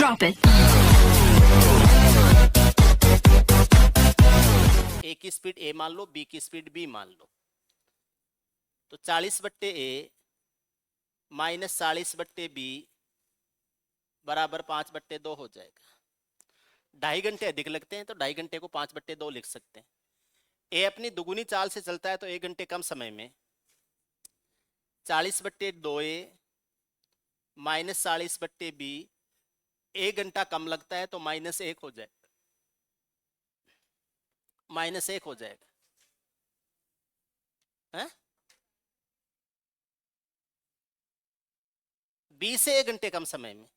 Drop it. ए की speed ए मान लो, B की स्पीड बी मान लो, तो 40/a माइनस 40/b बराबर 5/2 हो जाएगा। 2.5 घंटे अधिक लगते हैं तो 2.5 घंटे को 5/2 लिख सकते हैं। ए अपनी दुगुनी चाल से चलता है तो 1 घंटे कम समय में 40/2a माइनस 40/b 1 घंटा कम लगता है तो -1 हो जाएगा, -1 हो जाएगा है? 20 से 1 घंटे कम समय में,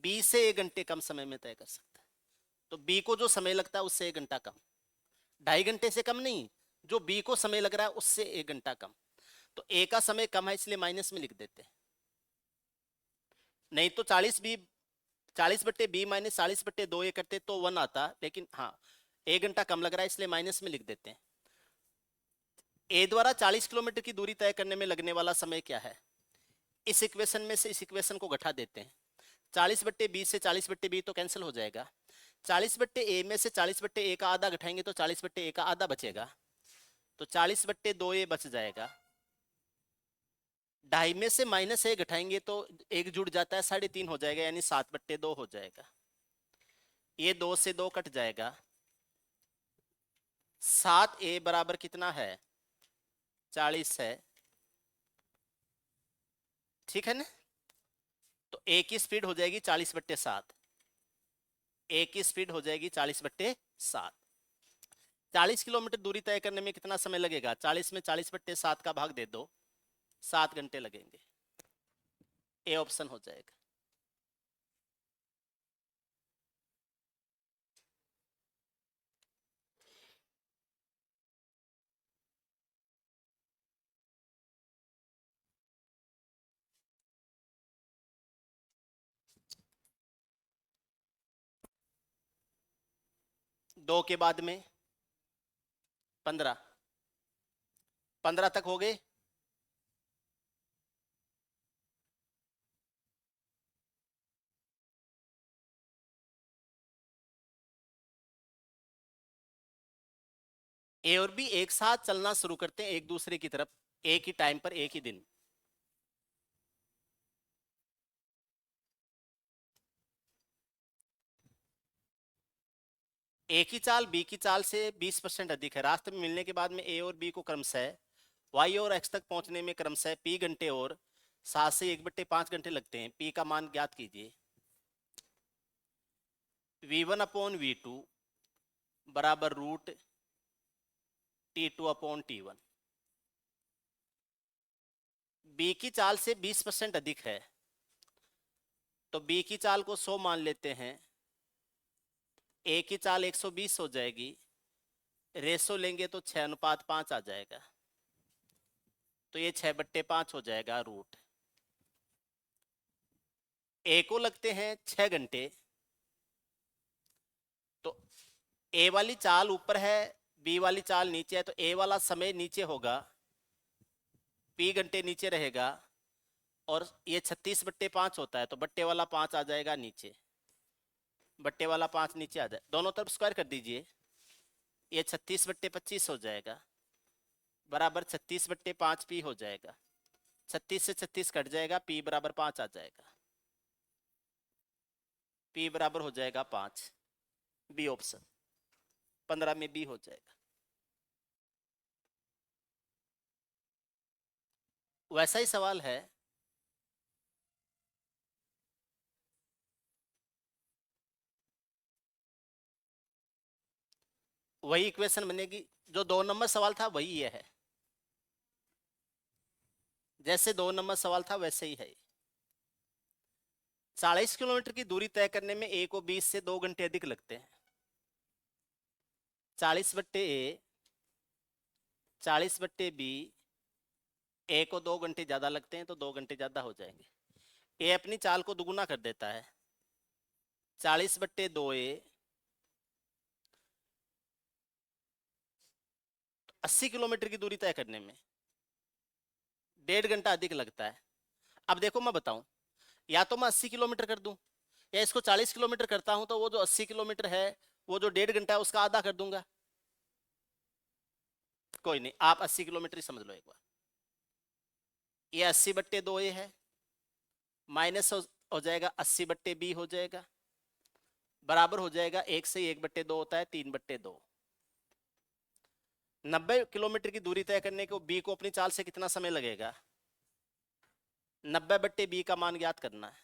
20 से 1 घंटे कम समय में तय कर सकता है। तो बी को जो समय लगता है उससे 1 घंटा कम, 2.5 घंटे से कम नहीं, जो बी को समय लग रहा है उससे 1 घंटा कम। तो ए का समय कम है इसलिए माइनस में लिख देते हैं, नहीं तो 40/b माइनस 40/2 ये करते तो 1 आता, लेकिन हाँ 1 घंटा कम लग रहा है इसलिए माइनस में लिख देते हैं। ए द्वारा 40 किलोमीटर की दूरी तय करने में लगने वाला समय क्या है? इस इक्वेशन में से इस इक्वेशन को घटा देते हैं। 40/b से 40/b तो कैंसिल हो जाएगा। 40/a में से 40/a का आधा घटाएंगे तो 40/a का आधा बचेगा, तो 40/2 बच जाएगा। 2.5 में से -1 घटाएंगे तो 1 जुड़ जाता है, 3.5 हो जाएगा, यानी 7/2 हो जाएगा। ये 2 से 2 कट जाएगा। 7a बराबर कितना है? 40 है, ठीक है ना? तो ए की स्पीड हो जाएगी 40/7, ए की स्पीड हो जाएगी 40/7। 40 किलोमीटर दूरी तय करने में कितना समय लगेगा? 40 में 40/7 का भाग दे दो, 7 घंटे लगेंगे। ए ऑप्शन हो जाएगा। दो के बाद में 15 तक हो गए। ए और बी एक साथ चलना शुरू करते हैं एक दूसरे की तरफ, एक ही टाइम पर एक ही दिन। ए की चाल बी की चाल से 20% अधिक है। रास्ते में मिलने के बाद में ए और बी को क्रमशः वाई और एक्स तक पहुंचने में क्रमशः पी घंटे और 7 से 1/5 घंटे लगते हैं। पी का मान ज्ञात कीजिए। v1/v2 बराबर √T2/T1। बी की चाल से 20% अधिक है तो बी की चाल को 100 मान लेते हैं, ए की चाल 120 हो जाएगी, रेशो लेंगे तो 6:5 आ जाएगा, तो ये 6/5 हो जाएगा रूट। ए को लगते हैं 6 घंटे, तो ए वाली चाल ऊपर है, बी वाली चाल नीचे है, तो ए वाला समय नीचे होगा, पी घंटे नीचे रहेगा, और ये 36/5 होता है तो बट्टे वाला 5 आ जाएगा नीचे, बट्टे वाला 5 नीचे आ जाए, दोनों तरफ स्क्वायर कर दीजिए, ये 36/25 हो जाएगा, बराबर 36/5 पी हो जाएगा। 36 से 36 कट जाएगा, पी बराबर 5 आ जाएगा, पी बराबर हो जाएगा 5। बी ऑप्शन 15 में बी हो जाएगा। वैसा ही सवाल है, वही इक्वेशन बनेगी, जो 2 नंबर सवाल था वही ये है, जैसे 2 नंबर सवाल था वैसे ही है। 40 किलोमीटर की दूरी तय करने में ए को 20 से 2 घंटे अधिक लगते हैं। 40/a 40/b, ए को 2 घंटे ज्यादा लगते हैं तो 2 घंटे ज्यादा हो जाएंगे। ए अपनी चाल को दुगुना कर देता है, 40/2a 80 किलोमीटर की दूरी तय करने में 1.5 घंटा अधिक लगता है। अब देखो मैं बताऊं, या तो मैं 80 किलोमीटर कर दूं, या इसको 40 किलोमीटर करता हूं तो वो जो 80 किलोमीटर है वो जो 1.5 घंटा है उसका आधा कर दूंगा। कोई नहीं, आप 80 किलोमीटर ही समझ लो एक बार। ये 80/2 ये है, माइनस हो जाएगा 80/b हो जाएगा, बराबर हो जाएगा 1 से 1/2 होता है 3/2। 90 किलोमीटर की दूरी तय करने को बी को अपनी चाल से कितना समय लगेगा? 90/b का मान ज्ञात करना है।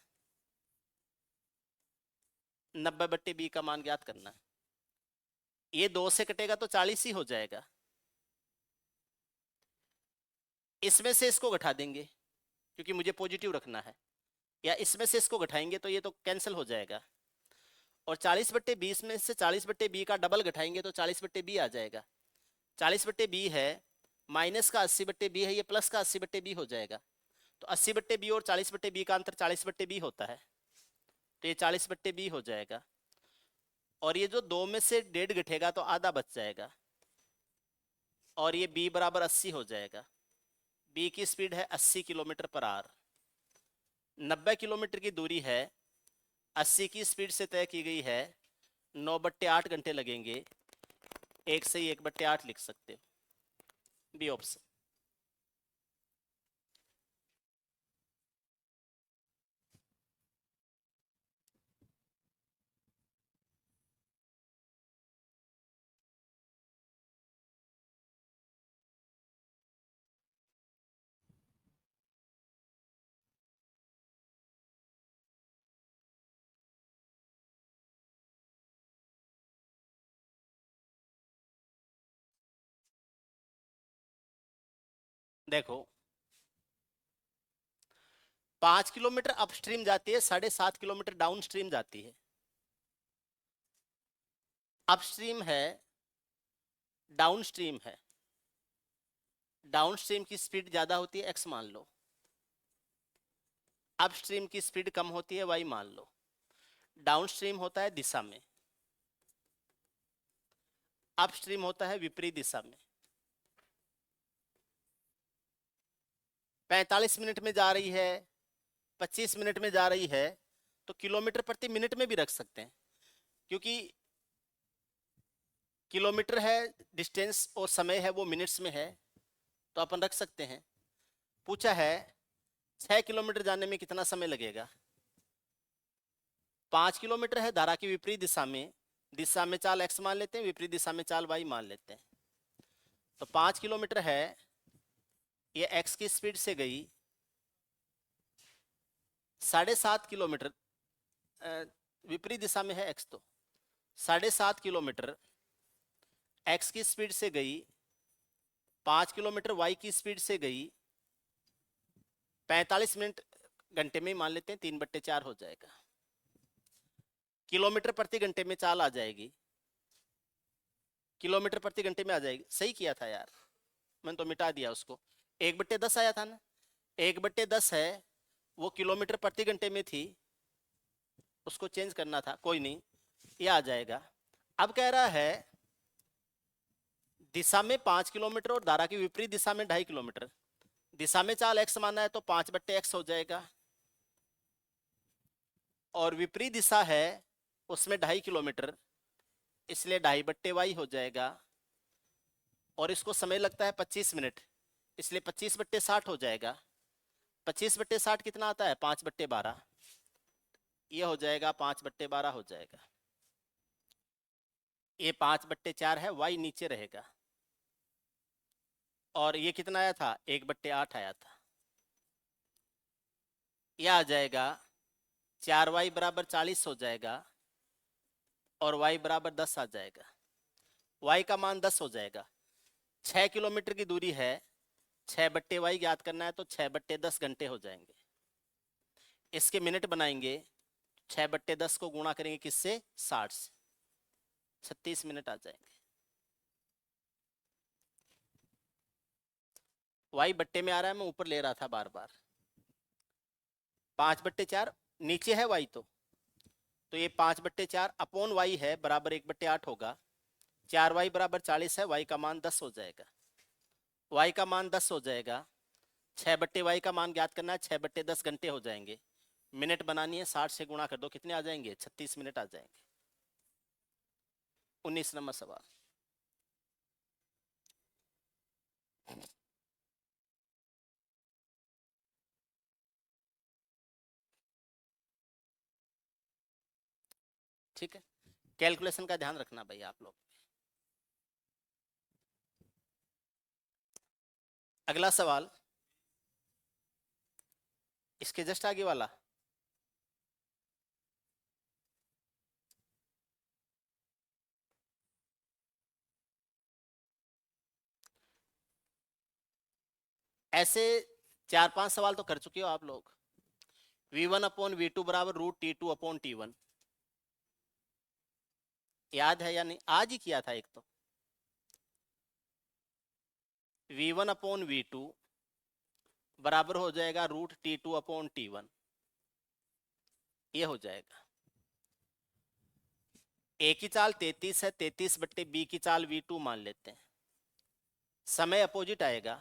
90/b का मान ज्ञात करना है। ये 2 से कटेगा तो 40 ही हो जाएगा। इसमें से इसको घटा देंगे क्योंकि मुझे पॉजिटिव रखना है, या इसमें से इसको घटाएंगे तो ये तो कैंसिल हो जाएगा। और 40/20 में से 40/b का डबल घटाएंगे तो 40/b आ जाएगा। 40/b है माइनस का 80/b है, ये प्लस का 80/b हो जाएगा। तो 80/b और 40/b का अंतर 40/b होता है, तो ये 40/b हो जाएगा। और ये जो 2 में से 1.5 घटेगा तो आधा बच जाएगा, और ये b बराबर 80 हो जाएगा। b की स्पीड है 80 किलोमीटर पर आवर। 90 किलोमीटर की दूरी है, 80 की स्पीड से तय की गई है, 9/8 घंटे लगेंगे। 1 से ही 1/8 लिख सकते हो, बी ऑप्शन। देखो 5 किलोमीटर अपस्ट्रीम जाती है, 7.5 किलोमीटर डाउन स्ट्रीम जाती है। अपस्ट्रीम है, डाउन स्ट्रीम है। डाउन स्ट्रीम की स्पीड ज्यादा होती है, x मान लो। अपस्ट्रीम की स्पीड कम होती है, y मान लो। डाउन स्ट्रीम होता है दिशा में, अपस्ट्रीम होता है विपरीत दिशा में। 45 मिनट में जा रही है, 25 मिनट में जा रही है, तो किलोमीटर प्रति मिनट में भी रख सकते हैं, क्योंकि किलोमीटर है डिस्टेंस और समय है वो मिनट्स में है, तो अपन रख सकते हैं। पूछा है 6 किलोमीटर जाने में कितना समय लगेगा। 5 किलोमीटर है धारा की विपरीत दिशा में चाल x मान लेते हैं, विपरीत दिशा में चाल y मान लेते हैं। तो 5 किलोमीटर है, ये x की स्पीड से गई 7.5 किलोमीटर, विपरीत दिशा में है x, तो 7.5 किलोमीटर x की स्पीड से गई, 5 किलोमीटर y की स्पीड से गई, 45 मिनट घंटे में मान लेते हैं, 3/4 हो जाएगा। किलोमीटर प्रति घंटे में चाल आ जाएगी, किलोमीटर प्रति घंटे में आ जाएगी। सही किया था यार, मैंने तो मिटा दिया उसको। 1/10 आया था ना, 1/10 है वो किलोमीटर प्रति घंटे में थी, उसको चेंज करना था, कोई नहीं, ये आ जाएगा। अब कह रहा है दिशा में 5 किलोमीटर और धारा की विपरीत दिशा में 2.5 किलोमीटर। दिशा में चाल x माना है तो 5/x हो जाएगा, और विपरीत दिशा है उसमें 2.5 किलोमीटर, इसलिए 2.5/y हो जाएगा। और इसको समय लगता है 25 मिनट, इसलिए 25/60 हो जाएगा। 25/60 कितना आता है? 5/12। ये हो जाएगा 5/12 हो जाएगा। ये 5/4 है, y नीचे रहेगा। और ये कितना आया था? 1/8 आया था। यह आ जाएगा 4y बराबर 40 हो जाएगा, और y बराबर 10 आ जाएगा। y का मान 10 हो जाएगा। 6 किलोमीटर की दूरी है, 6/y ज्ञात करना है, तो 6/10 घंटे हो जाएंगे। इसके मिनट बनाएंगे, 6/10 को गुणा करेंगे किससे? 60 से, 36 मिनट आ जाएंगे। y बट्टे में आ रहा है, मैं ऊपर ले रहा था बार बार। 5/4 नीचे है y, तो ये 5/4 अपॉन y है बराबर 1/8 होगा। 4y बराबर 40 है, y का मान 10 हो जाएगा। y का मान 10 हो जाएगा। 6/y का मान ज्ञात करना है, 6/10 घंटे हो जाएंगे। मिनट बनानी है, 60 से गुणा कर दो, कितने आ जाएंगे? 36 मिनट आ जाएंगे। 19 नंबर सवाल। ठीक है, कैलकुलेशन का ध्यान रखना भाई आप लोग। अगला सवाल, इसके जस्ट आगे वाला। ऐसे 4-5 सवाल तो कर चुके हो आप लोग। V1/V2 बराबर √T2/T1, याद है या नहीं? आज ही किया था एक तो। V1/V2 बराबर हो जाएगा √T2/T1, ये हो जाएगा। ए की चाल 33 है, 33/B की चाल V2 मान लेते हैं। समय अपोजिट आएगा,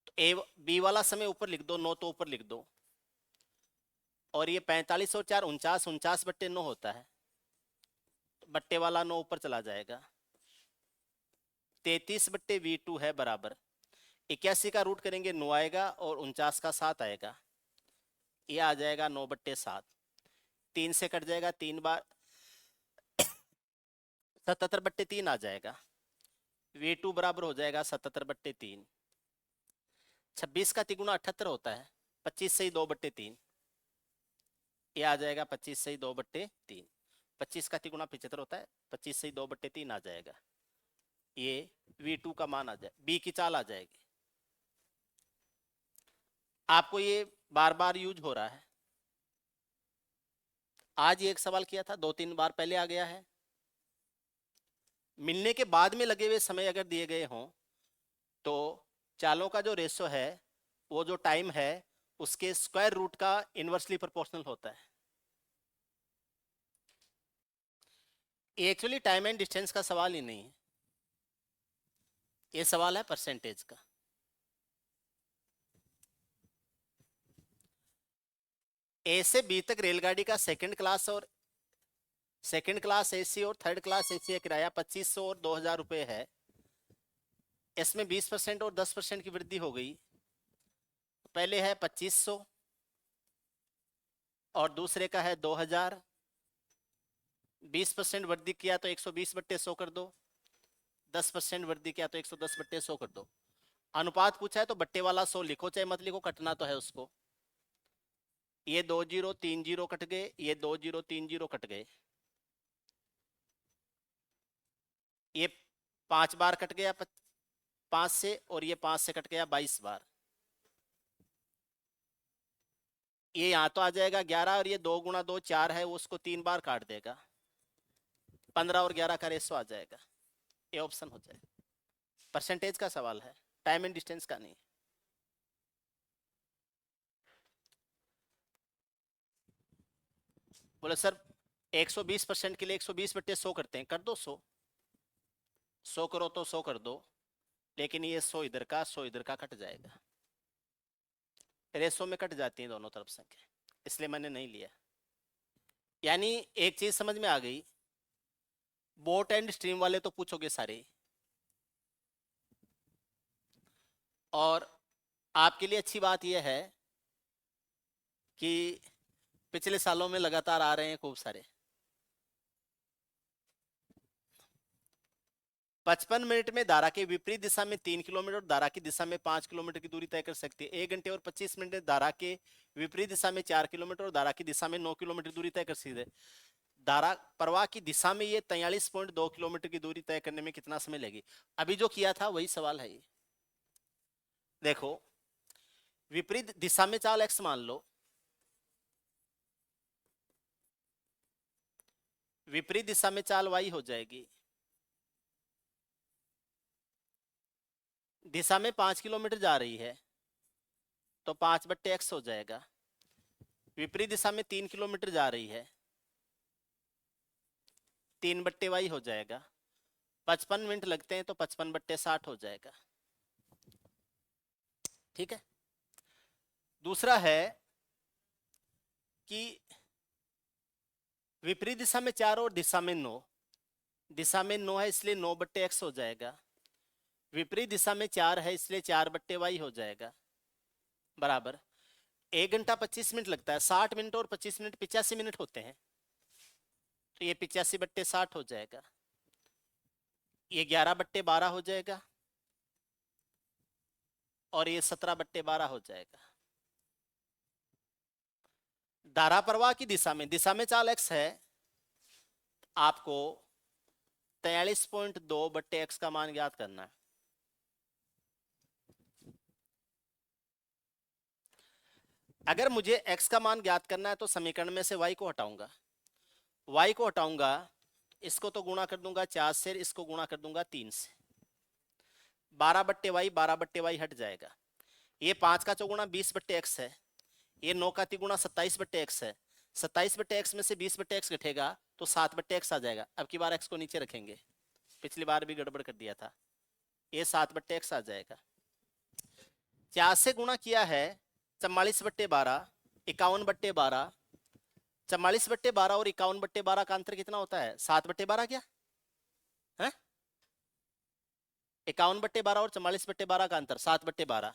तो ए बी वाला समय ऊपर लिख दो, 9 तो ऊपर लिख दो, और ये 45 और 4 49, 49/9 होता है, बट्टे वाला 9 ऊपर चला जाएगा। 33/V2 है बराबर 81 का रूट करेंगे 9 आएगा, और 49 का 7 आएगा, ये आ जाएगा 9/7। 3 से कट जाएगा 3 बार, 77/3 आ जाएगा। V2 बराबर हो जाएगा 77/3। 26 का तिगुना 78 होता है, 25 से ही 2/3, ये आ जाएगा 25 से ही 2/3। 25 का तिगुना 75 होता है, 25 से ही 2/3 आ जाएगा। ये V2 का मान आ जाए, B की चाल आ जाएगी। आपको ये बार बार यूज हो रहा है, आज ये एक सवाल किया था, 2-3 बार पहले आ गया है। मिलने के बाद में लगे हुए समय अगर दिए गए हों, तो चालों का जो रेशो है, वो जो टाइम है, उसके स्क्वायर रूट का इनवर्सली प्रोपोर्शनल होता है। ये एक्चुअली टाइम एंड डिस्टेंस का सवाल ही नहीं है, ये सवाल है परसेंटेज का। ए से बी तक रेलगाड़ी का सेकंड क्लास एसी और थर्ड क्लास एसी का किराया 2500 और 2000 रुपये है। इसमें 20% और 10% की वृद्धि हो गई। पहले है 2500 और दूसरे का है 2000। 20% वृद्धि किया तो 120/100 कर दो, 10% वृद्धि किया तो 110/100 कर दो। अनुपात पूछा है तो बट्टे वाला 100 लिखो, चाहे मत लिखो, कटना तो है उसको। ये 2 0 3 0 कट गए, ये 2 0 3 0 कट गए, ये 5 बार कट गया 5 से, और ये 5 से कट गया 22 बार। ये यहाँ तो आ जाएगा 11, और ये 2 × 2 4 है, वो उसको 3 बार काट देगा, 15 और 11 का रेशो आ जाएगा, ये ऑप्शन हो जाएगा। परसेंटेज का सवाल है, टाइम एंड डिस्टेंस का नहीं। बोले सर 120% के लिए 120/100 करते हैं, कर दो 100। 100 करो तो 100 कर दो, लेकिन ये 100 इधर का 100 इधर का कट जाएगा, रेशो में कट जाती है दोनों तरफ संख्या, इसलिए मैंने नहीं लिया। यानी एक चीज समझ में आ गई, बोट एंड स्ट्रीम वाले तो पूछोगे सारे, और आपके लिए अच्छी बात यह है कि पिछले सालों में लगातार आ रहे हैं खूब सारे। 55 मिनट में धारा के विपरीत दिशा में 3 किलोमीटर और धारा की दिशा में 5 किलोमीटर की दूरी तय कर सकती है। 1 घंटे और 25 मिनट में धारा के विपरीत दिशा में 4 किलोमीटर और धारा की दिशा में 9 किलोमीटर दूरी तय कर सकती है। धारा प्रवाह की दिशा में ये 43.2 किलोमीटर की दूरी तय करने में कितना समय लगेगी? अभी जो किया था वही सवाल है ये। देखो, विपरीत दिशा में चाल x मान लो, विपरीत दिशा में चाल y हो जाएगी। दिशा में 5 किलोमीटर जा रही है तो 5/x हो जाएगा। विपरीत दिशा में 3 किलोमीटर जा रही है, 3/y हो जाएगा। 55 मिनट लगते हैं तो 55/60 हो जाएगा। ठीक है। दूसरा है कि विपरीत दिशा में 4 और दिशा में 9, दिशा में 9 है इसलिए 9/x हो जाएगा, विपरीत दिशा में 4 है इसलिए 4/y हो जाएगा, बराबर 1 घंटा 25 मिनट लगता है, 60 मिनट और 25 मिनट 85 मिनट होते हैं, तो ये 85/60 हो जाएगा, ये 11/12 हो जाएगा और ये 17/12 हो जाएगा। धारा प्रवाह की दिशा में चाल x है, आपको 43.2/x का मान ज्ञात करना है। अगर मुझे x का मान ज्ञात करना है तो समीकरण में से y को हटाऊंगा, इसको तो गुणा कर दूंगा 4 से, इसको गुणा कर दूंगा 3 से, 12/y हट जाएगा, ये 5 का चौगुणा 20/x है, ये 9 का तिगुणा 27/x है, 27/x में से 20/x घटेगा तो 7/x आ जाएगा। अब की बार x को नीचे रखेंगे, पिछली बार भी गड़बड़ कर दिया था, ये 7/x आ जाएगा। 4 से गुणा किया है 44/12, 51/12, 44/12 और 51/12 का अंतर कितना होता है? 7/12 क्या है? 51/12 और 44/12 का अंतर 7/12,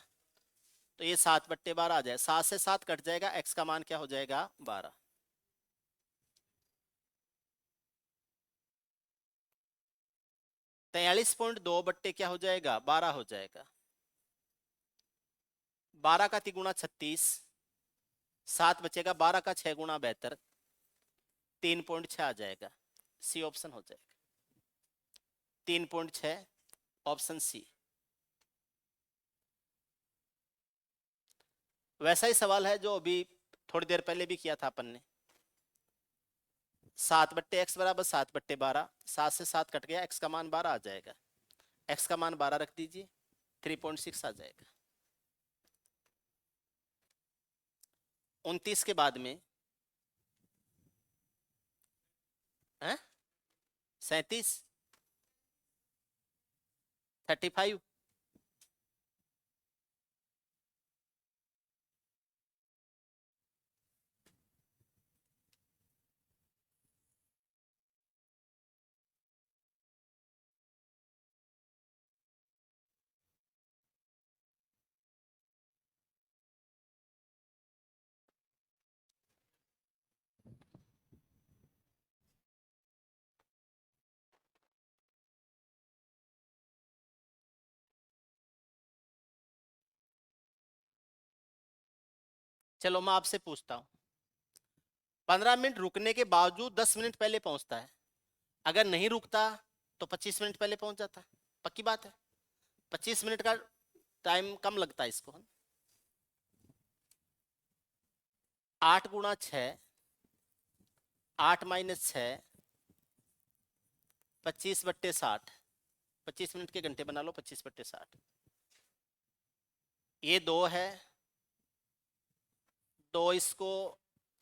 तो ये 7/12 आ जाए, 7 से 7 कट जाएगा, x का मान क्या हो जाएगा? 12। 43.2 बट्टे क्या हो जाएगा? 12 हो जाएगा। 12 का तिगुणा 36, 7 बचेगा, 12 का 6 गुणा 72, 3.6 आ जाएगा, सी ऑप्शन हो जाएगा, 3.6 ऑप्शन सी। वैसा ही सवाल है जो अभी थोड़ी देर पहले भी किया था अपन ने, 7/x बराबर 7/12, 7 से 7 कट गया, x का मान 12 आ जाएगा, x का मान 12 रख दीजिए, 3.6 आ जाएगा। 29 के बाद में 37, 35, चलो मैं आपसे पूछता हूं, 15 मिनट रुकने के बावजूद 10 मिनट पहले पहुंचता है, अगर नहीं रुकता तो 25 मिनट पहले पहुंच जाता है, पक्की बात है, 25 मिनट का टाइम कम लगता है इसको। 8 गुणा 6, 8 माइनस 6, 25/60, 25 मिनट के घंटे बना लो, 25/60, ये 2 है, 2 इसको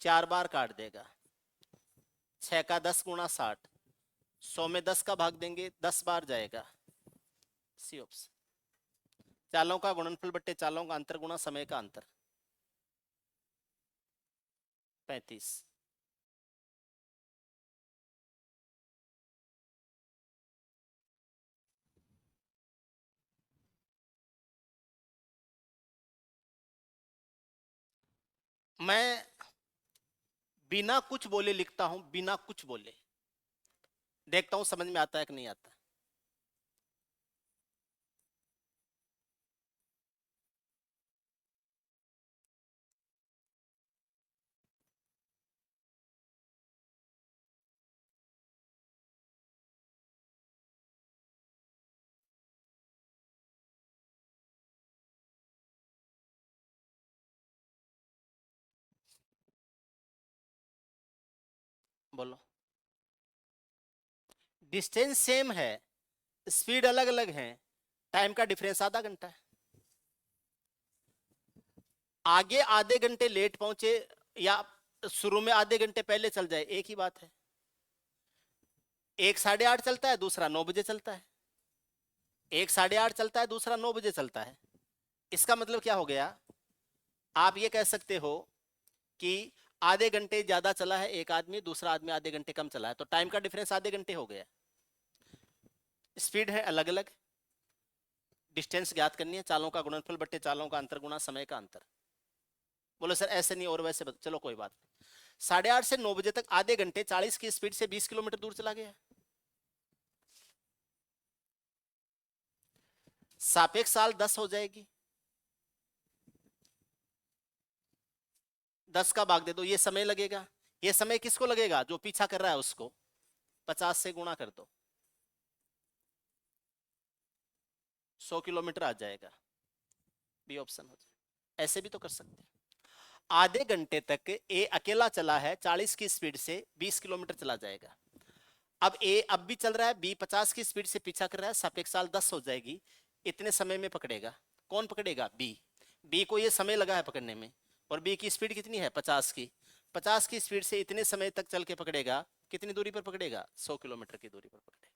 4 बार काट देगा, 6 का 10 गुणा 60, 100 में 10 का भाग देंगे, 10 बार जाएगा, सी ऑप्शन। चालों का गुणनफल बट्टे चालों का अंतर गुणा समय का अंतर, 35। मैं बिना कुछ बोले लिखता हूं, बिना कुछ बोले, देखता हूं समझ में आता है कि नहीं आता। बोलो। डिस्टेंस सेम है, स्पीड अलग अलग है, टाइम का डिफरेंस आधा घंटा है। आगे आधे घंटे लेट पहुंचे या शुरू में आधे घंटे पहले चल जाए, एक ही बात है। एक 8:30 चलता है, दूसरा 9 बजे चलता है, एक 8:30 चलता है, दूसरा 9 बजे चलता है। इसका मतलब क्या हो गया? आप ये कह सकते हो कि आधे घंटे ज्यादा चला है एक आदमी, दूसरा आदमी आधे घंटे कम चला है, तो टाइम का डिफरेंस आधे घंटे हो गया। स्पीड है अलग अलग, डिस्टेंस ज्ञात करनी है, चालों का गुणनफल बट्टे चालों का अंतर गुणा समय का अंतर। बोलो सर ऐसे नहीं और वैसे चलो कोई बात नहीं। 8:30 से 9 बजे तक आधे घंटे 40 की स्पीड से 20 किलोमीटर दूर चला गया। सापेक्ष साल 10 हो जाएगी, 10 का भाग दे दो, ये समय लगेगा। ये समय किसको लगेगा? जो पीछा कर रहा है उसको 50 से गुणा कर दो, 100 किलोमीटर आ जाएगा, बी ऑप्शन हो जाएगा। ऐसे भी तो कर सकते हैं। आधे घंटे तक ए अकेला चला है 40 की स्पीड से 20 किलोमीटर चला जाएगा। अब ए अब भी चल रहा है, बी 50 की स्पीड से पीछा कर रहा है, सापेक्ष साल 10 हो जाएगी, इतने समय में पकड़ेगा। कौन पकड़ेगा? बी। बी को ये समय लगा है पकड़ने में, और बी की स्पीड कितनी है? 50 की। 50 की स्पीड से इतने समय तक चल के पकड़ेगा, कितनी दूरी पर पकड़ेगा? 100 किलोमीटर की दूरी पर पकड़ेगा।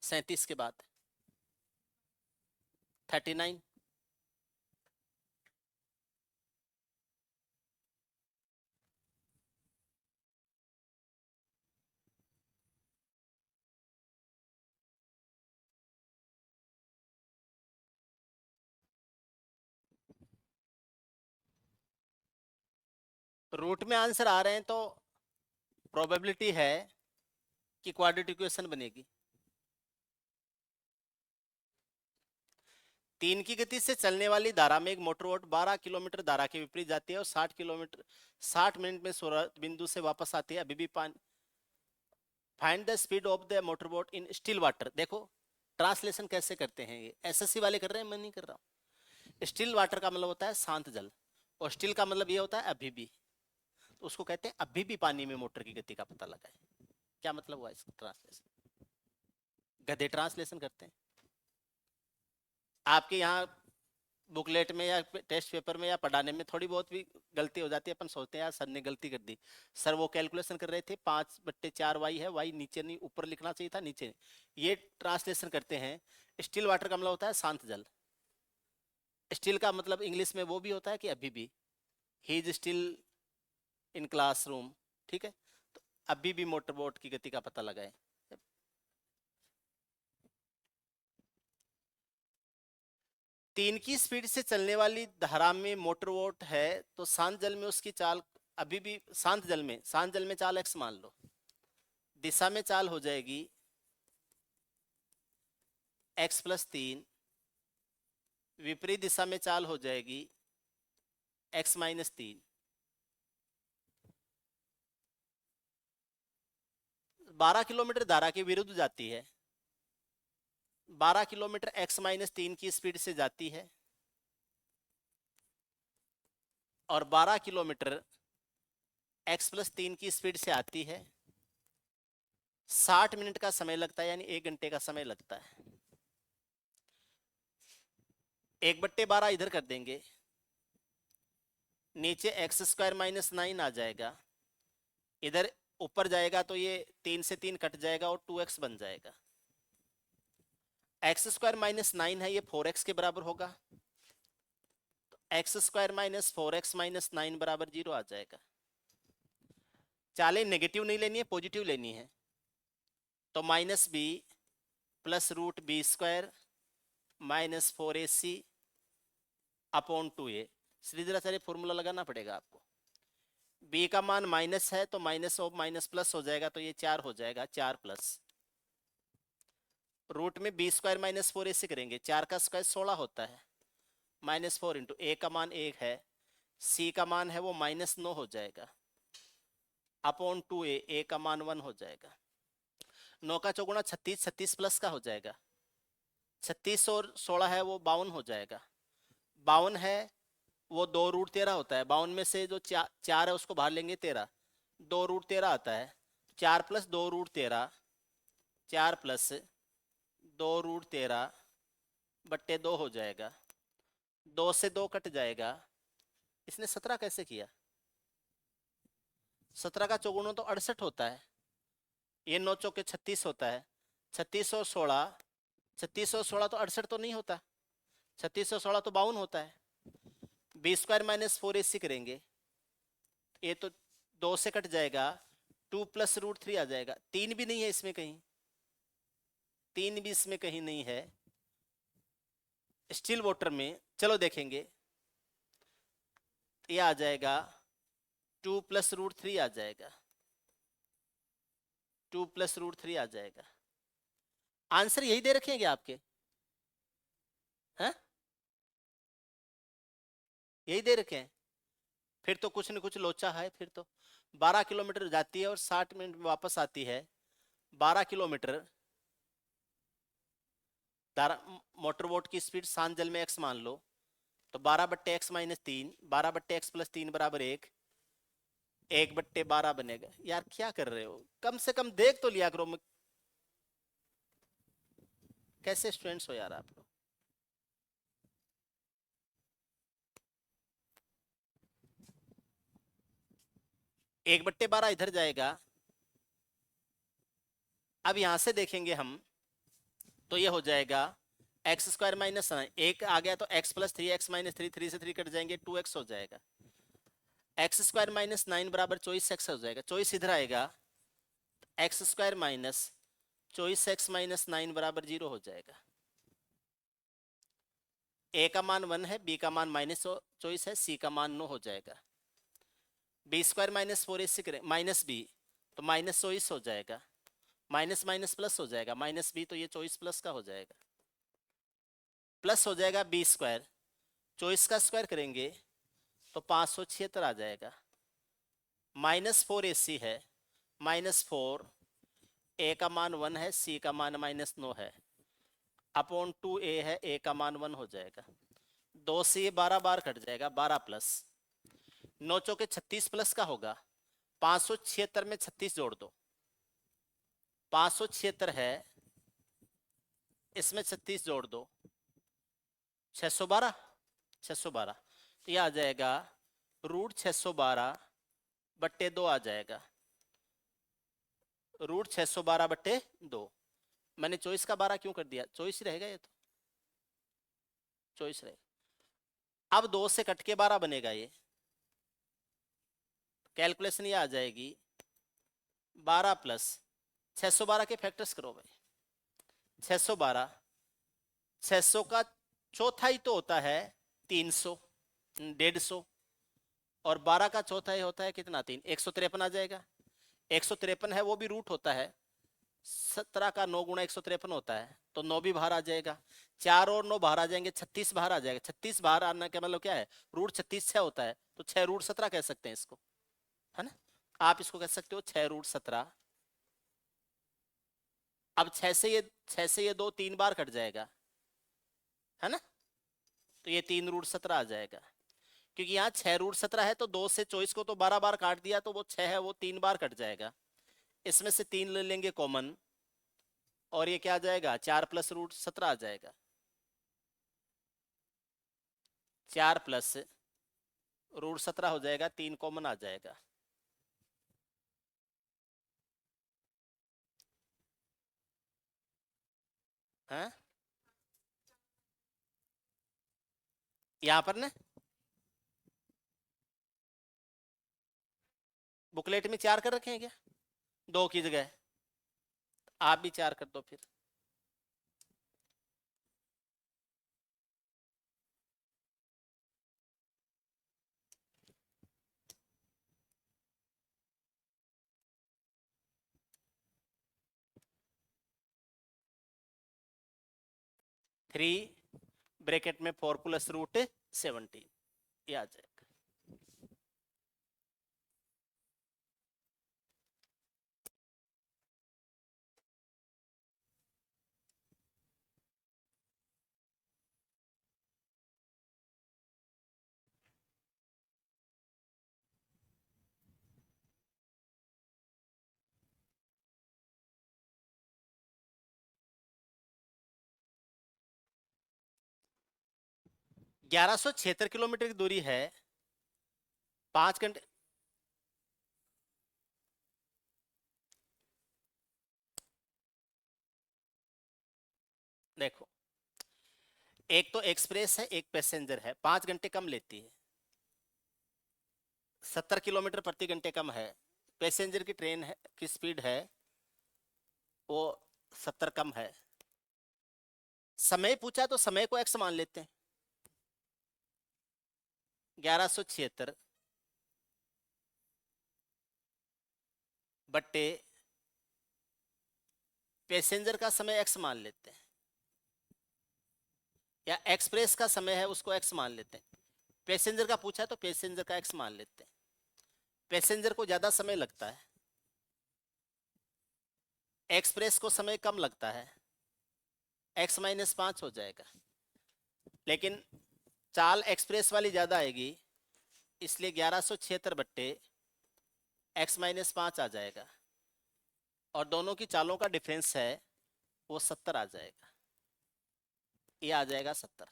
37 के बाद 39, रूट में आंसर आ रहे हैं तो प्रोबेबिलिटी है कि क्वाड्रेटिक इक्वेशन बनेगी। 3 की गति से चलने वाली धारा में एक मोटर बोट 12 किलोमीटर धारा के विपरीत जाती है और 60 मिनट में 16 बिंदु से वापस आती है। अभी भी find the speed of the motor boat in still water. देखो ट्रांसलेशन कैसे करते हैं, ये एसएससी वाले कर रहे हैं, मैं नहीं कर रहा हूँ। स्टिल वाटर का मतलब होता है शांत जल, और स्टिल का मतलब ये होता है अभी भी। तो उसको कहते हैं अभी भी पानी में मोटर की गति का पता लगाए। क्या मतलब हुआ इसका ट्रांसलेशन? गधे ट्रांसलेशन करते हैं। आपके यहाँ बुकलेट में या टेस्ट पेपर में या पढ़ाने में थोड़ी बहुत भी गलती हो जाती है, अपन सोचते हैं यार सर ने गलती कर दी। सर वो कैलकुलेशन कर रहे थे 5/4 वाई है, वाई नीचे नहीं ऊपर लिखना चाहिए था, नीचे। ये ट्रांसलेशन करते हैं। स्टिल वाटर का मतलब होता है शांत जल। स्टिल का मतलब इंग्लिश में वो भी होता है कि अभी भी, he is still in classroom, ठीक है। तो अभी भी मोटर बोट की गति का पता लगाए। 3 की स्पीड से चलने वाली धारा में मोटर बोट है, तो शांत जल में उसकी चाल अभी भी शांत जल में चाल एक्स मान लो। दिशा में चाल हो जाएगी x+3, विपरीत दिशा में चाल हो जाएगी x-3। 12 किलोमीटर धारा के विरुद्ध जाती है, 12 किलोमीटर x-3 की स्पीड से जाती है, और 12 किलोमीटर x+3 की स्पीड से आती है। 60 मिनट का समय लगता है, यानी 1 घंटे का समय लगता है। 1/12 इधर कर देंगे, नीचे x² - 9 आ जाएगा, इधर ऊपर जाएगा तो ये 3 से 3 कट जाएगा और 2x बन जाएगा। x² - 9 है, ये 4x के बराबर होगा, तो x² - 4x - 9 बराबर 0 आ जाएगा। चालें नेगेटिव नहीं लेनी है, पॉजिटिव लेनी है, तो -b + √b² - 4ac upon 2a। Shridharacharya formula लगाना पड़ेगा आपको। b का मान माइनस है तो माइनस ऑफ माइनस प्लस हो जाएगा, तो ये 4 हो जाएगा, 4+ रूट में b² - 4ac करेंगे, 4 का स्क्वायर 16 होता है, -4 इंटू a का मान 1 है, c का मान है वो -9 हो जाएगा, अपॉन 2a, a का मान 1 हो जाएगा। 9 का चौगुना 36, 36 प्लस का हो जाएगा, 36 और 16 है वो 52 हो जाएगा। 52 है वो 2√13 होता है, 52 में से जो 4 है उसको बाहर लेंगे 13, 2√13 आता है। 4 + 2√13, 4 + 2√13/2 हो जाएगा, 2 से 2 कट जाएगा। इसने 17 कैसे किया? 17 का चौगुना तो 68 होता है, ये 9 चौके 36 होता है, 36 और 16, 36 और 16 तो 68 तो नहीं होता, 36 और 16 तो 52 होता है। b² - 4ac करेंगे, ये तो 2 से कट जाएगा, 2 + √3 आ जाएगा। 3 भी नहीं है इसमें कहीं, 3 भी इसमें कहीं नहीं है स्टिल वाटर में। चलो देखेंगे, ये आ जाएगा 2 + √3 आ जाएगा, 2 + √3 आ जाएगा। आंसर यही दे रखेंगे आपके, हैं? यही दे रखे हैं? फिर तो कुछ न कुछ लोचा है। फिर तो 12 किलोमीटर जाती है और 60 मिनट में वापस आती है। 12 किलोमीटर मोटर बोट की स्पीड शांत जल में एक्स मान लो, तो 12/x-3, 12/x+3 बराबर 1, 1/12 बनेगा। यार क्या कर रहे हो, कम से कम देख तो लिया करो। कैसे स्टूडेंट्स हो यार आप लोग। 1/12 इधर जाएगा। अब यहां से देखेंगे हम, तो ये हो जाएगा x² - 9, एक आ गया तो x+3x-3, 3 से 3 कट जाएंगे, 2x हो जाएगा। x² - 9 बराबर 24x हो जाएगा। 24 इधर आएगा, x² - 24x - 9 बराबर 0 हो जाएगा। a का मान 1 है, b का मान -24 है, c का मान 9 हो जाएगा। b² - 4ac करें माइनस b, तो -24 हो जाएगा। माइनस माइनस प्लस हो जाएगा, -b, तो ये 24 प्लस का हो जाएगा। प्लस हो जाएगा b², 24 का स्क्वायर करेंगे तो 576 आ जाएगा। -4ac है, -4, a का मान 1 है, c का मान -9 है, अपॉन 2a है, a का मान 1 हो जाएगा। 2 से ये 12 बार कट जाएगा, 12 प्लस 9 चौके 36 प्लस का होगा। 576 में 36 जोड़ दो, 576 है, इसमें 36 जोड़ दो, 612, 612, तो यह आ जाएगा √612/2 आ जाएगा, √612/2। मैंने 24 का 12 क्यों कर दिया, 24 ही रहेगा, ये तो 24 रहेगा। अब 2 से कट के 12 बनेगा, ये कैलकुलेशन ये आ जाएगी 12 प्लस 612 के फैक्टर्स करो भाई। 612, 600 का चौथाई तो होता है 300, 150, और 12 का चौथाई होता है कितना, 3, 153 आ जाएगा। 153 है, वो भी रूट होता है। 17 का 9 गुणा 153 होता है, तो 9 भी बाहर आ जाएगा। 4 और 9 बाहर आ जाएंगे, 36 बाहर आ जाएगा। 36 बाहर आने का मतलब क्या है, √36 6 होता है, तो 6 √17 कह सकते हैं इसको, है ना। आप इसको कह सकते हो 6 √17। अब 6 से ये 2 3 बार कट जाएगा, है ना, तो ये 3 √17 आ जाएगा। क्योंकि यहाँ 6 √17 है, तो 2 से 24 को तो 12 बार काट दिया, तो वो 6 है, वो 3 बार कट जाएगा। इसमें से 3 ले लेंगे कॉमन, और ये क्या आ जाएगा, 4 + √17 आ जाएगा। 4 + √17 हो जाएगा, 3 कॉमन आ जाएगा। हैं, यहाँ पर ना बुकलेट में 4 कर रखे हैं क्या, 2 की जगह? आप भी 4 कर दो फिर। थ्री ब्रैकेट में 4 + √17, ये आ जाएगा। 1176 किलोमीटर की दूरी है, 5 घंटे। देखो, एक तो एक्सप्रेस है, एक पैसेंजर है, 5 घंटे कम लेती है। 70 किलोमीटर प्रति घंटे कम है, पैसेंजर की ट्रेन है की स्पीड है वो 70 कम है। समय पूछा तो समय को एक्स मान लेते हैं। 1176 बट्टे पैसेंजर का समय एक्स मान लेते हैं, या एक्सप्रेस का समय है उसको एक्स मान लेते हैं। पैसेंजर का पूछा तो पैसेंजर का एक्स मान लेते हैं। पैसेंजर को ज्यादा समय लगता है, एक्सप्रेस को समय कम लगता है, x-5 हो जाएगा। लेकिन चाल एक्सप्रेस वाली ज्यादा आएगी, इसलिए 1176 बट्टे x-5 आ जाएगा, और दोनों की चालों का डिफरेंस है वो 70 आ जाएगा। ये आ जाएगा 70।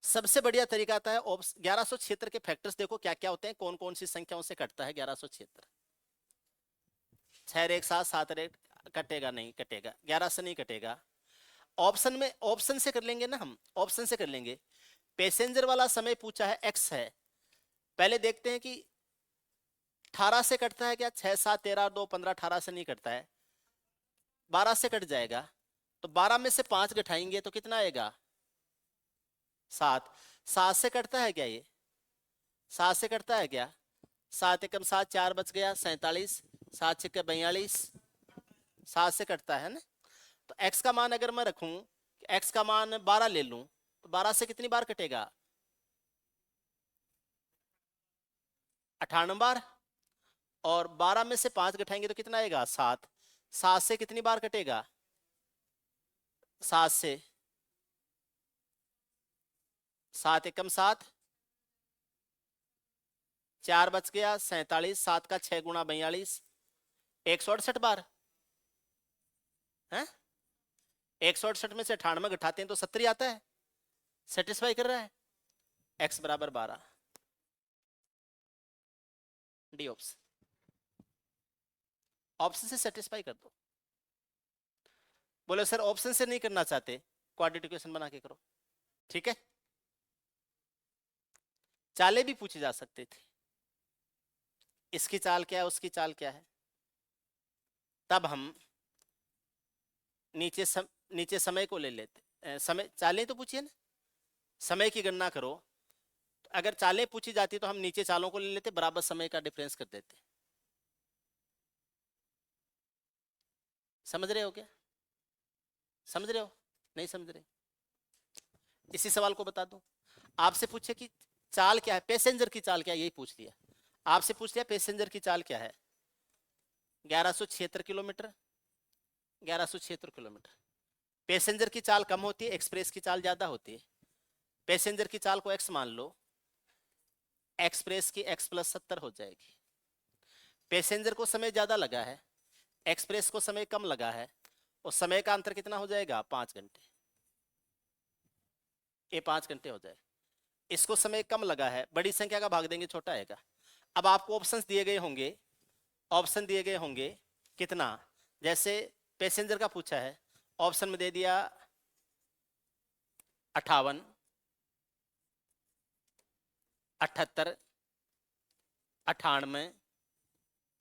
सबसे बढ़िया तरीका आता है 1176 के फैक्टर्स देखो क्या क्या होते हैं, कौन कौन सी संख्याओं से कटता है 1176। 6 एक 7 7 एक कटेगा नहीं, कटेगा 11 से नहीं कटेगा। ऑप्शन में ऑप्शन से कर लेंगे ना, हम ऑप्शन से कर लेंगे। पैसेंजर वाला समय पूछा है एक्स है, पहले देखते हैं कि 18 से कटता है क्या। 6 7 13 2 15 18 से नहीं कटता है, 12 से कट जाएगा। तो 12 में से 5 घटाएंगे तो कितना आएगा 7। 7 से कटता है क्या ये, 7 से कटता है क्या। 7 एकम 7 4 बच गया 47, 7 छक्के 42, 7 से कटता है ना। तो x का मान अगर मैं रखूं, x का मान 12 ले लूं, तो 12 से कितनी बार कटेगा 98 बार, और 12 में से 5 घटाएंगे तो कितना आएगा 7। 7 से कितनी बार कटेगा 7 से 7 एकम 7, 4 बच गया 47, 7 का 6 गुणा 42, 168 बार है। 168 में से 98 घटाते हैं तो 70 आता है, सेटिस्फाई कर रहा है। x बराबर 12, डी ऑप्शन। ऑप्शन से सेटिस्फाई कर दो। बोले सर ऑप्शन से नहीं करना चाहते, क्वाड्रेटिक इक्वेशन बना के करो, ठीक है। चालें भी पूछी जा सकते थे, इसकी चाल क्या है उसकी चाल क्या है, तब हम नीचे समय को ले लेते। समय चालें तो पूछिए ना, समय की गणना करो। तो अगर चालें पूछी जाती तो हम नीचे चालों को ले लेते, बराबर समय का डिफरेंस कर देते। समझ रहे हो क्या, समझ रहे हो नहीं समझ रहे। इसी सवाल को बता दूं, आपसे पूछे कि चाल क्या है, पैसेंजर की चाल क्या है, यही पूछ लिया। आपसे पूछ लिया पैसेंजर की चाल क्या है, 1176 किलोमीटर, 1176 किलोमीटर। पैसेंजर की चाल कम होती है, एक्सप्रेस की चाल ज्यादा होती है। पैसेंजर की चाल को x मान लो, एक्सप्रेस की x + 70 हो जाएगी। पैसेंजर को समय ज्यादा लगा है, एक्सप्रेस को समय कम लगा है, और समय का अंतर कितना हो जाएगा 5 घंटे। ये 5 घंटे हो जाए। इसको समय कम लगा है, बड़ी संख्या का भाग देंगे छोटा आएगा। अब आपको ऑप्शंस दिए गए होंगे, ऑप्शन दिए गए होंगे कितना, जैसे पैसेंजर का पूछा है, ऑप्शन में दे दिया 58, 78, 98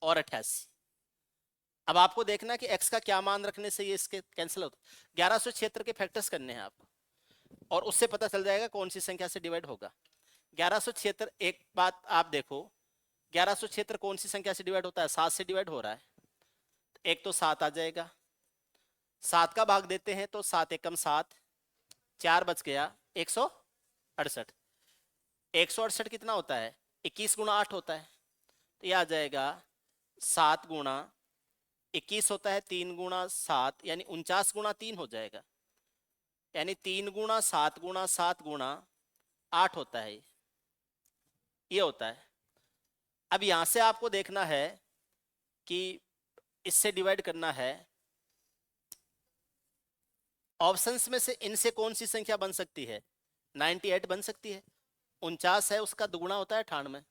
और 88। अब आपको देखना कि x का क्या मान रखने से ये इसके कैंसिल होता है। 1176 के फैक्टर्स करने हैं आपको, और उससे पता चल जाएगा कौन सी संख्या से डिवाइड होगा। 1176, एक बात आप देखो, 1176 कौन सी संख्या से डिवाइड होता है, 7 से डिवाइड हो रहा है। एक तो 7 आ जाएगा, 7 का भाग देते हैं तो 7 एकम 7, 4 बच गया 168। 168 कितना होता है 21 गुणा 8 होता है, तो यह आ जाएगा 7 गुणा 21 होता है 3 गुणा 7, यानी 49 गुणा 3 हो जाएगा, यानी 3 गुणा 7 गुणा 7 गुणा 8 होता है, ये होता है। अब यहां से आपको देखना है कि इससे डिवाइड करना है, ऑप्शंस में से इनसे कौन सी संख्या बन सकती है, 98 बन सकती है। 49 है उसका दुगुना होता है 98,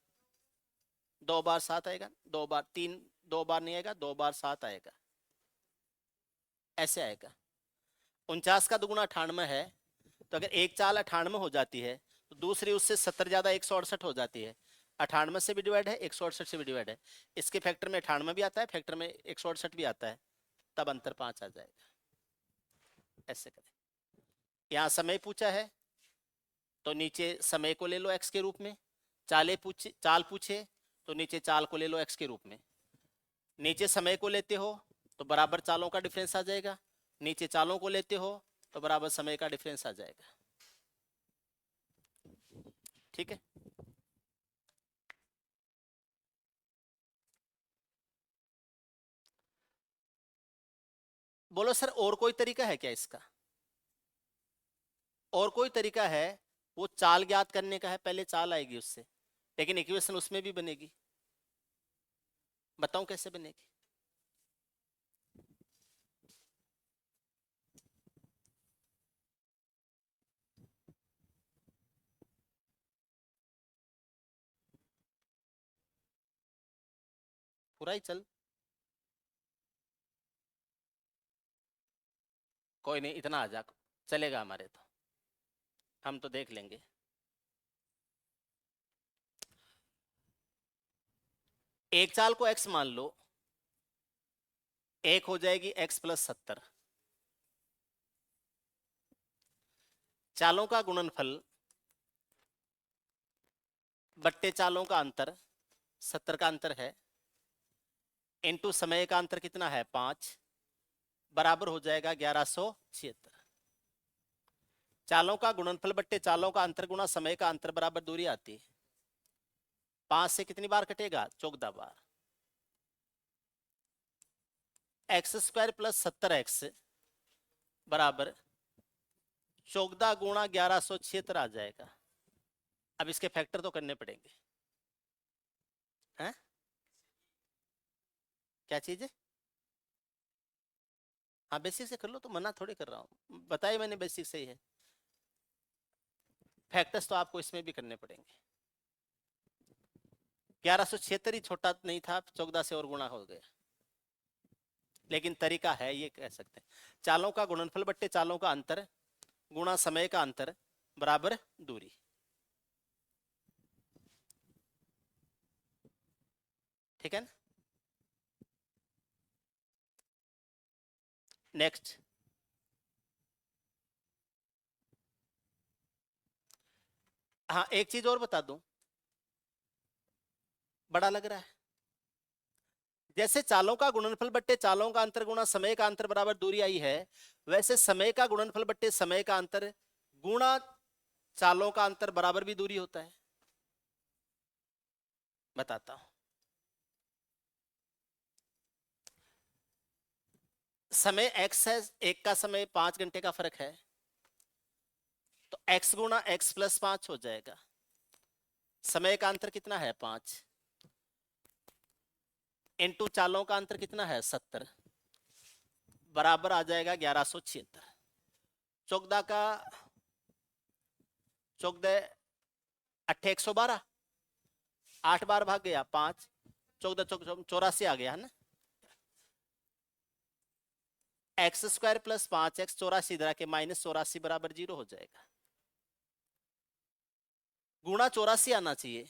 2 बार 7 आएगा, 2 बार 3, 2 बार नहीं आएगा, 2 बार 7 आएगा, ऐसे आएगा। 49 का दुगुना 98 है, तो अगर एक चाल 98 हो जाती है तो दूसरी उससे 70 ज्यादा 168 हो जाती है। 98 से भी डिवाइड है, 168 से भी डिवाइड है। इसके फैक्टर में 98 भी आता है, फैक्टर में 168 भी आता है, तब अंतर 5 आ जाएगा। ऐसे करें। यहाँ समय पूछा है तो नीचे समय को ले लो x के रूप में, चाल पूछे तो नीचे चाल को ले लो x के रूप में। नीचे समय को लेते हो तो बराबर चालों का डिफरेंस आ जाएगा, नीचे चालों को लेते हो तो बराबर समय का डिफरेंस आ जाएगा। ठीक है। बोलो सर और कोई तरीका है क्या इसका? और कोई तरीका है? वो चाल ज्ञात करने का है, पहले चाल आएगी उससे, लेकिन इक्वेशन उसमें भी बनेगी। बताऊं कैसे बनेगी? पूरा ही चल, कोई नहीं, इतना आ जा, चलेगा हमारे तो, हम तो देख लेंगे। एक चाल को x मान लो, एक हो जाएगी x प्लस 70। चालों का गुणनफल बट्टे चालों का अंतर, 70 का अंतर है, इनटू समय का अंतर कितना है 5, बराबर हो जाएगा 1176। चालों का गुणनफल बट्टे चालों का अंतर गुणा समय का अंतर बराबर दूरी आती है। 5 से कितनी बार कटेगा? 14 बार। एक्स स्क्वायर प्लस 70x बराबर 14 गुणा 1176 आ जाएगा। अब इसके फैक्टर तो करने पड़ेंगे, हैं? क्या चीज है? हाँ बेसिक से कर लो, तो मना थोड़ी कर रहा हूँ, बताइए मैंने बेसिक से ही है। फैक्टर्स तो आपको इसमें भी करने पड़ेंगे। 1176 ही छोटा नहीं था, 14 से और गुणा हो गया, लेकिन तरीका है, ये कह सकते हैं। चालों का गुणनफल बट्टे चालों का अंतर गुणा समय का अंतर बराबर दूरी। ठीक है ना? नेक्स्ट, हाँ एक चीज और बता दूं, बड़ा लग रहा है। जैसे चालों का गुणनफल बट्टे चालों का अंतर गुणा समय का अंतर बराबर दूरी आई है, वैसे समय का गुणनफल बट्टे समय का अंतर गुणा चालों का अंतर बराबर भी दूरी होता है। बताता हूं। समय x है, एक का समय 5 घंटे का फर्क है, तो x गुणा x प्लस 5 हो जाएगा। समय का अंतर कितना है 5, इनटू चालों का अंतर कितना है 70, बराबर आ जाएगा 1176। 14 का 14 अट्ठे 112, 8 बार भाग गया 5, 14 84 आ गया है ना। एक्स स्क्वायर प्लस 5x 84 इधर के माइनस 84 बराबर 0 हो जाएगा। गुणा 84 आना चाहिए,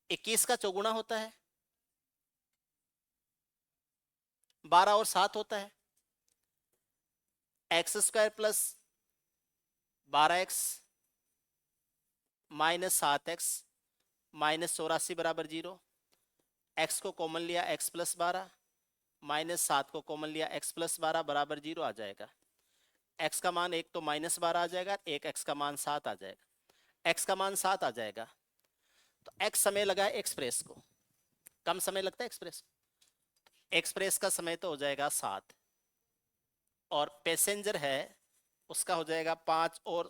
21 का चौगुना होता है, 12 और 7 होता है, x square plus 12x minus 7x minus 84 बराबर 0। x को कॉमन लिया x प्लस 12, माइनस 7 को कॉमन लिया x प्लस 12 बराबर 0 आ जाएगा। x का मान एक तो माइनस 12 आ जाएगा, एक x का मान 7 आ जाएगा। x का मान 7 आ जाएगा तो x समय लगा है एक्सप्रेस को, कम समय लगता है एक्सप्रेस को, एक्सप्रेस का समय तो हो जाएगा 7, और पैसेंजर है उसका हो जाएगा 5 और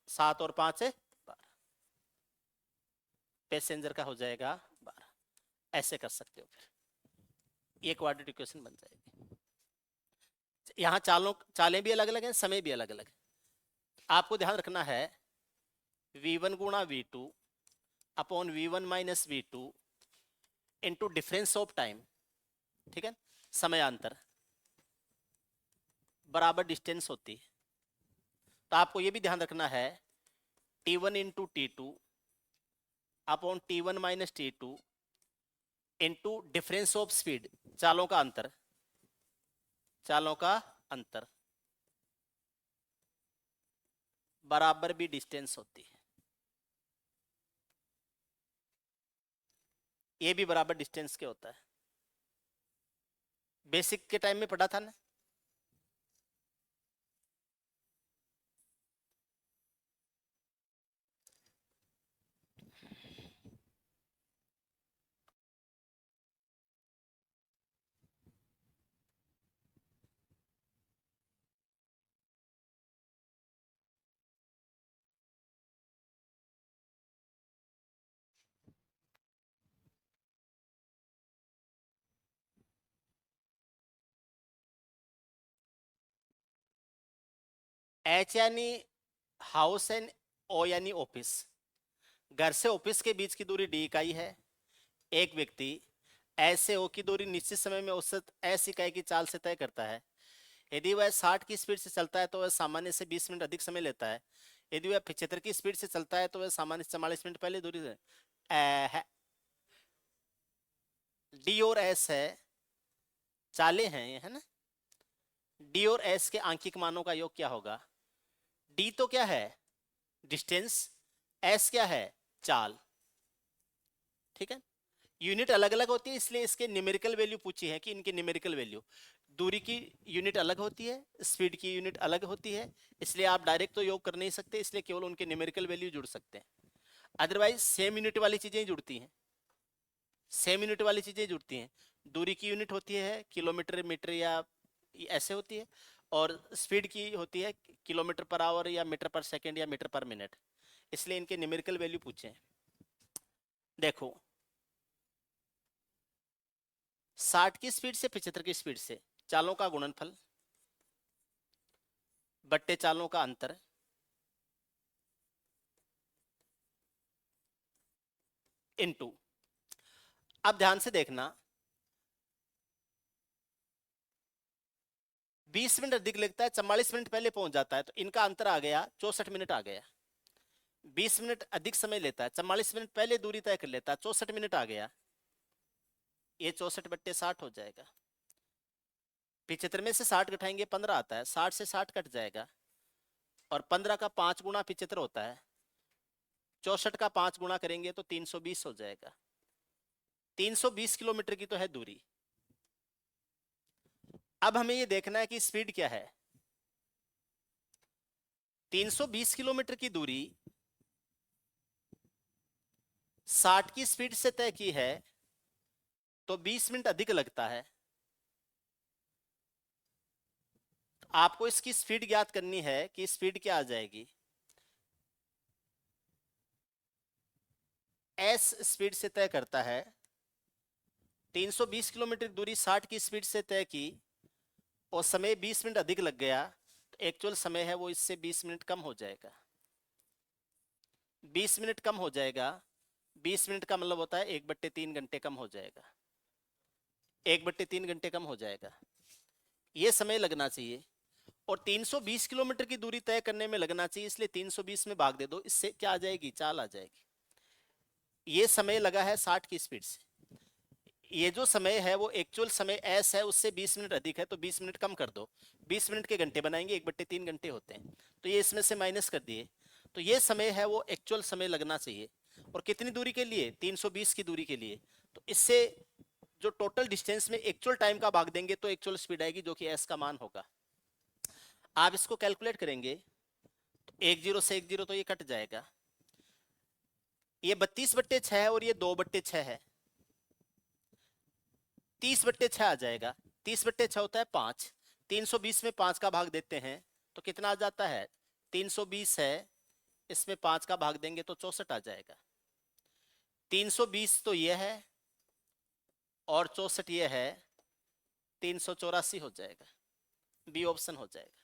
7 और 5 है 12, पैसेंजर का हो जाएगा 12। ऐसे कर सकते हो, फिर ये क्वाड्रेटिक इक्वेशन बन जाएगी। यहाँ चालें भी अलग अलग हैं, समय भी अलग अलग है। आपको ध्यान रखना है v1 गुणा v2 upon v1 minus v2 into difference of time, ठीक है, समयांतर बराबर डिस्टेंस होती है। तो आपको यह भी ध्यान रखना है T1 into T2 upon T1 minus T2 into difference of speed, चालों का अंतर, चालों का अंतर बराबर भी डिस्टेंस होती है। ये भी बराबर डिस्टेंस के होता है, बेसिक के टाइम में पढ़ा था ना। H यानी हाउस एंड O यानी ऑफिस। घर से ऑफिस के बीच की दूरी D इकाई है। एक व्यक्ति S से O की दूरी निश्चित समय में औसत S इकाई की चाल से तय करता है। यदि वह 60 की स्पीड से चलता है तो वह सामान्य से 20 मिनट अधिक समय लेता है। यदि वह 75 की स्पीड से चलता है तो वह सामान्य से 44 मिनट पहले दूरी से D और S है, चालें हैं ये, है ना। D और S के आंकिक मानों का योग क्या होगा? D तो क्या है? डिस्टेंस। S क्या है? चाल। ठीक है, यूनिट अलग अलग होती है इसलिए इसके न्यूमेरिकल वैल्यू पूछी है कि इनके न्यूमेरिकल वैल्यू। दूरी की यूनिट अलग होती है, स्पीड की यूनिट अलग होती है, इसलिए आप डायरेक्ट तो योग कर नहीं सकते, इसलिए केवल उनके न्यूमेरिकल वैल्यू जुड़ सकते हैं। अदरवाइज सेम यूनिट वाली चीजें जुड़ती हैं, सेम यूनिट वाली चीजें जुड़ती हैं। दूरी की यूनिट होती है किलोमीटर, मीटर या ऐसे होती है, और स्पीड की होती है किलोमीटर पर आवर या मीटर पर सेकेंड या मीटर पर मिनट, इसलिए इनके न्यूमेरिकल वैल्यू पूछे। देखो 60 की स्पीड से 75 की स्पीड से चालों का गुणनफल बट्टे चालों का अंतर इनटू, अब ध्यान से देखना, 20 मिनट अधिक लगता है, 44 मिनट पहले पहुंच जाता है, तो इनका अंतर आ गया 64 मिनट आ गया। 20 मिनट अधिक समय लेता है, 44 मिनट पहले दूरी तय कर लेता है, 64 मिनट आ गया। ये 64 बट्टे 60 हो जाएगा। 75 में से 60 घटाएंगे 15 आता है, 60 से 60 कट जाएगा, और 15 का 5 गुना 75 होता है, 64 का 5 गुना करेंगे तो 320 हो जाएगा। 320 किलोमीटर की तो है दूरी। अब हमें ये देखना है कि स्पीड क्या है। 320 किलोमीटर की दूरी 60 की स्पीड से तय की है तो 20 मिनट अधिक लगता है। आपको इसकी स्पीड ज्ञात करनी है कि स्पीड क्या आ जाएगी। एस स्पीड से तय करता है, 320 किलोमीटर दूरी 60 की स्पीड से तय की और समय 20 मिनट अधिक लग गया, तो एक्चुअल समय है वो इससे 20 मिनट कम हो जाएगा। 20 मिनट कम हो जाएगा, 20 मिनट का मतलब होता है 1/3 घंटे कम हो जाएगा, 1/3 घंटे कम हो जाएगा, ये समय लगना चाहिए। और 320 किलोमीटर की दूरी तय करने में लगना चाहिए, इसलिए 320 में भाग दे दो, इससे क्या आ जाएगी? चाल आ जाएगी। ये समय लगा है 60 की स्पीड से, ये जो समय है वो एक्चुअल समय एस है उससे 20 मिनट अधिक है, तो 20 मिनट कम कर दो, 20 मिनट के घंटे बनाएंगे, 1/3 घंटे होते हैं, तो ये इसमें से माइनस कर दिए, तो ये समय है वो एक्चुअल समय लगना चाहिए। और कितनी दूरी के लिए? 320 की दूरी के लिए। तो इससे जो टोटल डिस्टेंस में एक्चुअल टाइम का भाग देंगे तो एक्चुअल स्पीड आएगी, जो कि एस का मान होगा। आप इसको कैलकुलेट करेंगे तो 10 से 10 तो ये कट जाएगा, ये 32/6 है और ये 2/6 है, 30/6 आ जाएगा। 30/6 होता है 5, 320 में 5 का भाग देते हैं तो कितना आ जाता है? 320 है, इसमें 5 का भाग देंगे तो 64 आ जाएगा। 320 तो ये है और 64 ये है, 384 हो जाएगा। बी ऑप्शन हो जाएगा।